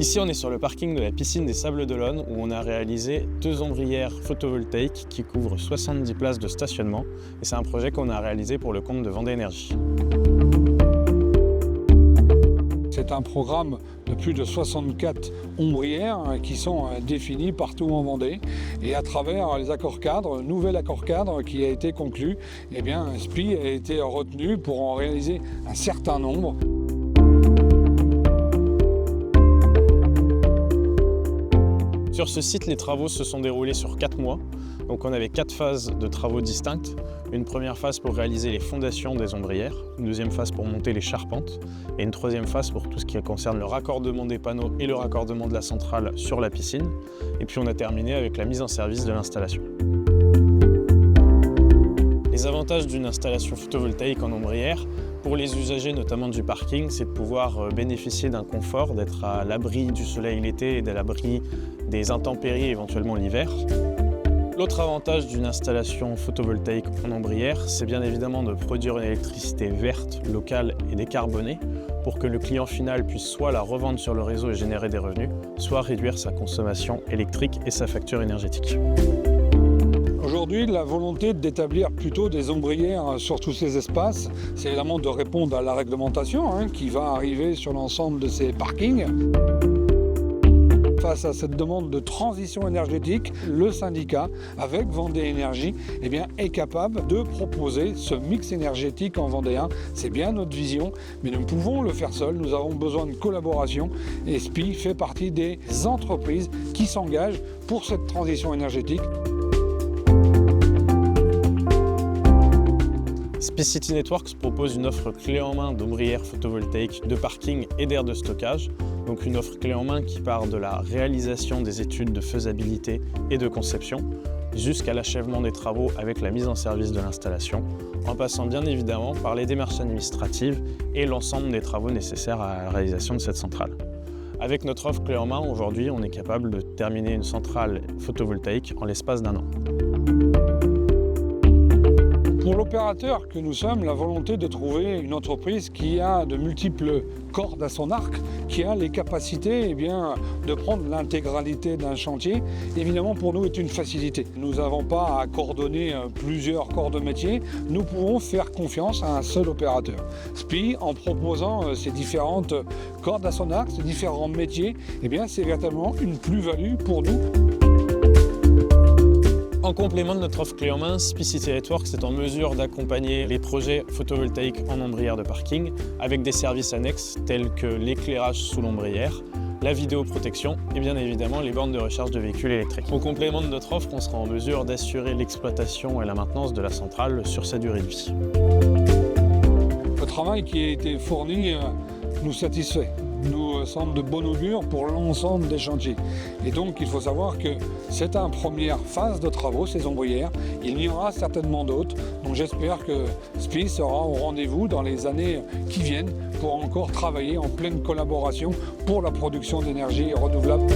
Ici, on est sur le parking de la piscine des Sables d'Olonne où on a réalisé 2 ombrières photovoltaïques qui couvrent 70 places de stationnement. Et c'est un projet qu'on a réalisé pour le compte de Vendée Énergie. C'est un programme de plus de 64 ombrières qui sont définies partout en Vendée. Et à travers les accords cadres, nouvel accord cadre qui a été conclu, eh bien, SPI a été retenu pour en réaliser un certain nombre. Sur ce site, les travaux se sont déroulés sur 4 mois. Donc on avait 4 phases de travaux distinctes. Une première phase pour réaliser les fondations des ombrières, une deuxième phase pour monter les charpentes et une troisième phase pour tout ce qui concerne le raccordement des panneaux et le raccordement de la centrale sur la piscine. Et puis on a terminé avec la mise en service de l'installation. Les avantages d'une installation photovoltaïque en ombrière, pour les usagers notamment du parking, c'est de pouvoir bénéficier d'un confort, d'être à l'abri du soleil l'été et à l'abri des intempéries éventuellement l'hiver. L'autre avantage d'une installation photovoltaïque en ombrière, c'est bien évidemment de produire une électricité verte, locale et décarbonée pour que le client final puisse soit la revendre sur le réseau et générer des revenus, soit réduire sa consommation électrique et sa facture énergétique. Aujourd'hui, la volonté d'établir plutôt des ombrières sur tous ces espaces, c'est évidemment de répondre à la réglementation qui va arriver sur l'ensemble de ces parkings. Face à cette demande de transition énergétique, le syndicat, avec Vendée Énergie, est capable de proposer ce mix énergétique en vendéen. C'est bien notre vision, mais nous ne pouvons le faire seul. Nous avons besoin de collaboration et SPI fait partie des entreprises qui s'engagent pour cette transition énergétique. SPI City Networks propose une offre clé en main d'ombrières photovoltaïques de parking et d'aires de stockage. Donc une offre clé en main qui part de la réalisation des études de faisabilité et de conception jusqu'à l'achèvement des travaux avec la mise en service de l'installation, en passant bien évidemment par les démarches administratives et l'ensemble des travaux nécessaires à la réalisation de cette centrale. Avec notre offre clé en main, aujourd'hui, on est capable de terminer une centrale photovoltaïque en l'espace d'1 an. Pour l'opérateur que nous sommes, la volonté de trouver une entreprise qui a de multiples cordes à son arc, qui a les capacités de prendre l'intégralité d'un chantier, évidemment pour nous est une facilité. Nous n'avons pas à coordonner plusieurs corps de métier, nous pouvons faire confiance à un seul opérateur. SPI, en proposant ces différentes cordes à son arc, ces différents métiers, c'est véritablement une plus-value pour nous. En complément de notre offre clé en main, SPI City Networks est en mesure d'accompagner les projets photovoltaïques en ombrière de parking avec des services annexes tels que l'éclairage sous l'ombrière, la vidéoprotection et bien évidemment les bornes de recharge de véhicules électriques. En complément de notre offre, on sera en mesure d'assurer l'exploitation et la maintenance de la centrale sur sa durée de vie. Le travail qui a été fourni nous satisfait. Nous semble de bon augure pour l'ensemble des chantiers. Et donc il faut savoir que c'est une première phase de travaux, ces ombrières. Il y en aura certainement d'autres. Donc j'espère que SPI sera au rendez-vous dans les années qui viennent pour encore travailler en pleine collaboration pour la production d'énergie renouvelable.